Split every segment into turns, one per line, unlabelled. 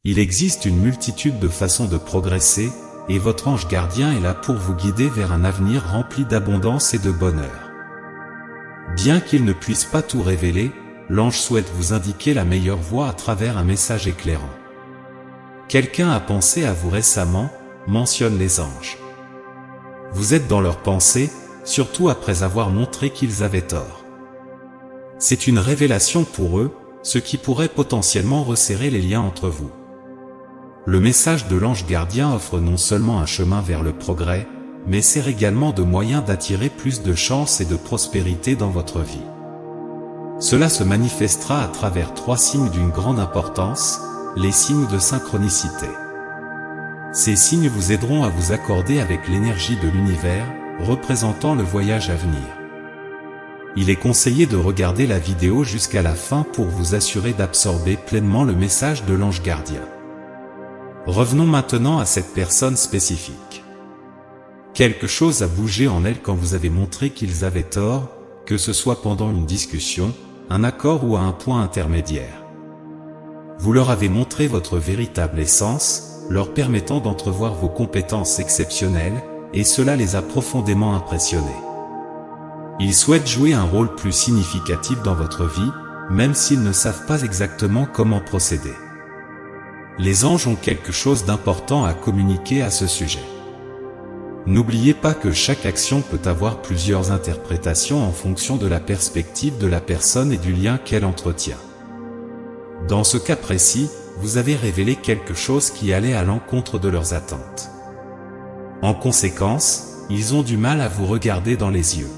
Il existe une multitude de façons de progresser, et votre ange gardien est là pour vous guider vers un avenir rempli d'abondance et de bonheur. Bien qu'il ne puisse pas tout révéler, l'ange souhaite vous indiquer la meilleure voie à travers un message éclairant. Quelqu'un a pensé à vous récemment, mentionne les anges. Vous êtes dans leurs pensées, surtout après avoir montré qu'ils avaient tort. C'est une révélation pour eux, ce qui pourrait potentiellement resserrer les liens entre vous. Le message de l'ange gardien offre non seulement un chemin vers le progrès, mais sert également de moyen d'attirer plus de chance et de prospérité dans votre vie. Cela se manifestera à travers 3 signes d'une grande importance, les signes de synchronicité. Ces signes vous aideront à vous accorder avec l'énergie de l'univers, représentant le voyage à venir. Il est conseillé de regarder la vidéo jusqu'à la fin pour vous assurer d'absorber pleinement le message de l'ange gardien. Revenons maintenant à cette personne spécifique. Quelque chose a bougé en elle quand vous avez montré qu'ils avaient tort, que ce soit pendant une discussion, un accord ou à un point intermédiaire. Vous leur avez montré votre véritable essence, leur permettant d'entrevoir vos compétences exceptionnelles, et cela les a profondément impressionnés. Ils souhaitent jouer un rôle plus significatif dans votre vie, même s'ils ne savent pas exactement comment procéder. Les anges ont quelque chose d'important à communiquer à ce sujet. N'oubliez pas que chaque action peut avoir plusieurs interprétations en fonction de la perspective de la personne et du lien qu'elle entretient. Dans ce cas précis, vous avez révélé quelque chose qui allait à l'encontre de leurs attentes. En conséquence, ils ont du mal à vous regarder dans les yeux.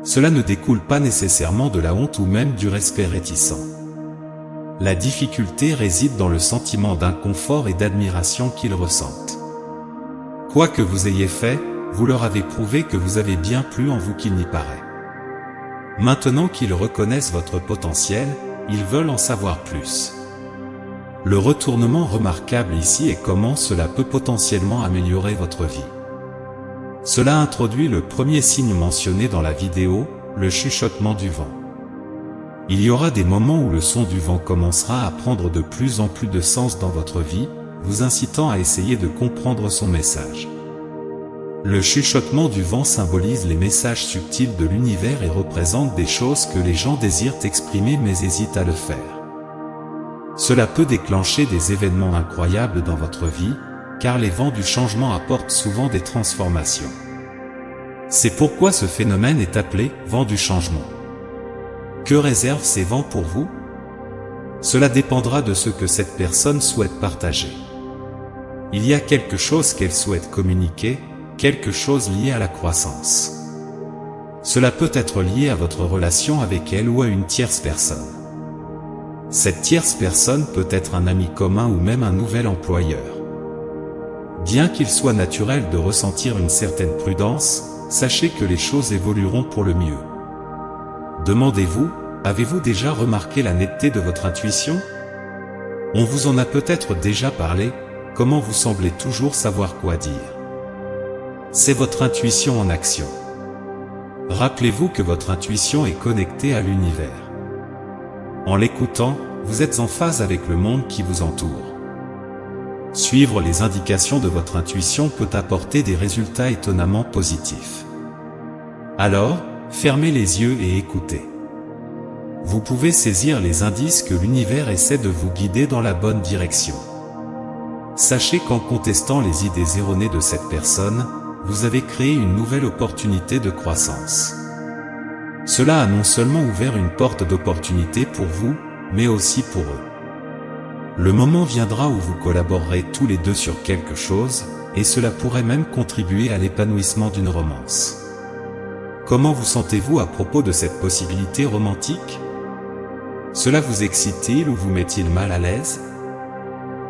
Cela ne découle pas nécessairement de la honte ou même du respect réticent. La difficulté réside dans le sentiment d'inconfort et d'admiration qu'ils ressentent. Quoi que vous ayez fait, vous leur avez prouvé que vous avez bien plus en vous qu'il n'y paraît. Maintenant qu'ils reconnaissent votre potentiel, ils veulent en savoir plus. Le retournement remarquable ici est comment cela peut potentiellement améliorer votre vie. Cela introduit le premier signe mentionné dans la vidéo, le chuchotement du vent. Il y aura des moments où le son du vent commencera à prendre de plus en plus de sens dans votre vie, vous incitant à essayer de comprendre son message. Le chuchotement du vent symbolise les messages subtils de l'univers et représente des choses que les gens désirent exprimer mais hésitent à le faire. Cela peut déclencher des événements incroyables dans votre vie, car les vents du changement apportent souvent des transformations. C'est pourquoi ce phénomène est appelé « vent du changement ». Que réservent ces vents pour vous? Cela dépendra de ce que cette personne souhaite partager. Il y a quelque chose qu'elle souhaite communiquer, quelque chose lié à la croissance. Cela peut être lié à votre relation avec elle ou à une tierce personne. Cette tierce personne peut être un ami commun ou même un nouvel employeur. Bien qu'il soit naturel de ressentir une certaine prudence, sachez que les choses évolueront pour le mieux. Demandez-vous, avez-vous déjà remarqué la netteté de votre intuition? On vous en a peut-être déjà parlé, comment vous semblez toujours savoir quoi dire. C'est votre intuition en action. Rappelez-vous que votre intuition est connectée à l'univers. En l'écoutant, vous êtes en phase avec le monde qui vous entoure. Suivre les indications de votre intuition peut apporter des résultats étonnamment positifs. Alors, fermez les yeux et écoutez. Vous pouvez saisir les indices que l'univers essaie de vous guider dans la bonne direction. Sachez qu'en contestant les idées erronées de cette personne, vous avez créé une nouvelle opportunité de croissance. Cela a non seulement ouvert une porte d'opportunité pour vous, mais aussi pour eux. Le moment viendra où vous collaborerez tous les deux sur quelque chose, et cela pourrait même contribuer à l'épanouissement d'une romance. Comment vous sentez-vous à propos de cette possibilité romantique? Cela vous excite-t-il ou vous met-il mal à l'aise?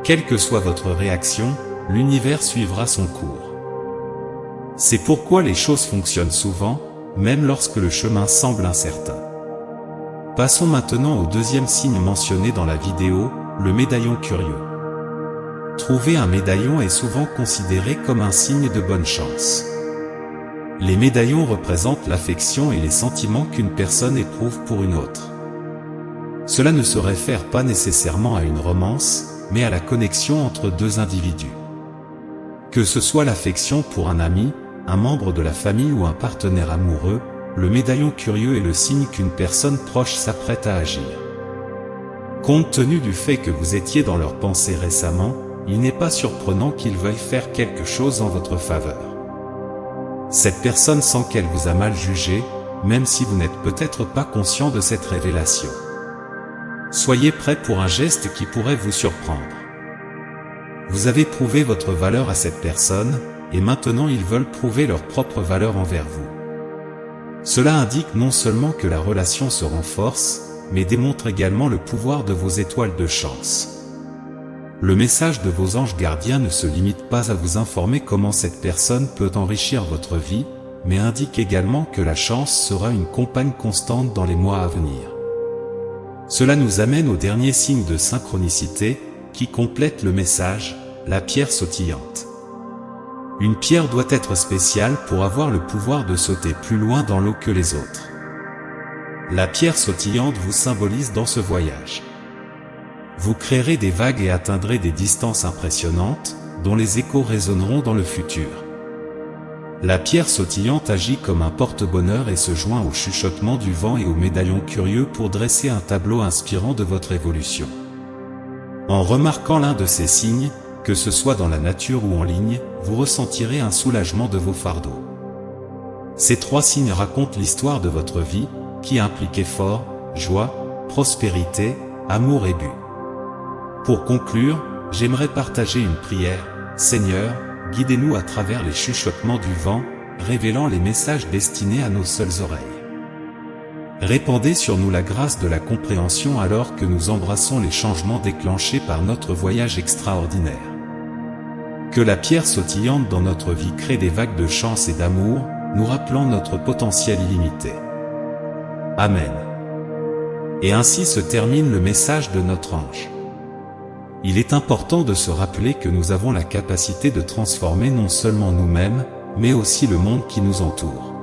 Quelle que soit votre réaction, l'univers suivra son cours. C'est pourquoi les choses fonctionnent souvent, même lorsque le chemin semble incertain. Passons maintenant au deuxième signe mentionné dans la vidéo, le médaillon curieux. Trouver un médaillon est souvent considéré comme un signe de bonne chance. Les médaillons représentent l'affection et les sentiments qu'une personne éprouve pour une autre. Cela ne se réfère pas nécessairement à une romance, mais à la connexion entre deux individus. Que ce soit l'affection pour un ami, un membre de la famille ou un partenaire amoureux, le médaillon curieux est le signe qu'une personne proche s'apprête à agir. Compte tenu du fait que vous étiez dans leurs pensées récemment, il n'est pas surprenant qu'ils veuillent faire quelque chose en votre faveur. Cette personne sent qu'elle vous a mal jugé, même si vous n'êtes peut-être pas conscient de cette révélation. Soyez prêt pour un geste qui pourrait vous surprendre. Vous avez prouvé votre valeur à cette personne, et maintenant ils veulent prouver leur propre valeur envers vous. Cela indique non seulement que la relation se renforce, mais démontre également le pouvoir de vos étoiles de chance. Le message de vos anges gardiens ne se limite pas à vous informer comment cette personne peut enrichir votre vie, mais indique également que la chance sera une compagne constante dans les mois à venir. Cela nous amène au dernier signe de synchronicité, qui complète le message, la pierre sautillante. Une pierre doit être spéciale pour avoir le pouvoir de sauter plus loin dans l'eau que les autres. La pierre sautillante vous symbolise dans ce voyage. Vous créerez des vagues et atteindrez des distances impressionnantes, dont les échos résonneront dans le futur. La pierre sautillante agit comme un porte-bonheur et se joint au chuchotement du vent et au médaillon curieux pour dresser un tableau inspirant de votre évolution. En remarquant l'un de ces signes, que ce soit dans la nature ou en ligne, vous ressentirez un soulagement de vos fardeaux. Ces trois signes racontent l'histoire de votre vie, qui implique effort, joie, prospérité, amour et but. Pour conclure, j'aimerais partager une prière. Seigneur, guidez-nous à travers les chuchotements du vent, révélant les messages destinés à nos seules oreilles. Répandez sur nous la grâce de la compréhension alors que nous embrassons les changements déclenchés par notre voyage extraordinaire. Que la pierre sautillante dans notre vie crée des vagues de chance et d'amour, nous rappelant notre potentiel illimité. Amen. Et ainsi se termine le message de notre ange. Il est important de se rappeler que nous avons la capacité de transformer non seulement nous-mêmes, mais aussi le monde qui nous entoure.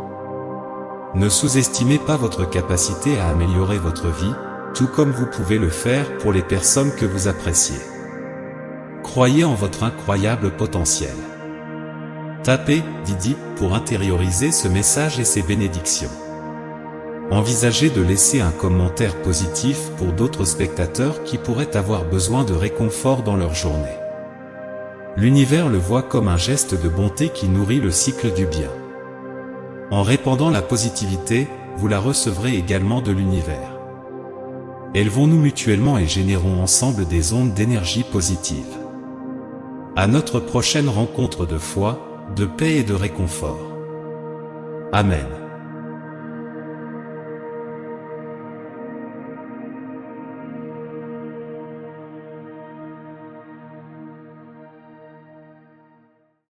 Ne sous-estimez pas votre capacité à améliorer votre vie, tout comme vous pouvez le faire pour les personnes que vous appréciez. Croyez en votre incroyable potentiel. Tapez « Didi » pour intérioriser ce message et ses bénédictions. Envisagez de laisser un commentaire positif pour d'autres spectateurs qui pourraient avoir besoin de réconfort dans leur journée. L'univers le voit comme un geste de bonté qui nourrit le cycle du bien. En répandant la positivité, vous la recevrez également de l'univers. Élevons-nous mutuellement et générons ensemble des ondes d'énergie positive. À notre prochaine rencontre de foi, de paix et de réconfort. Amen.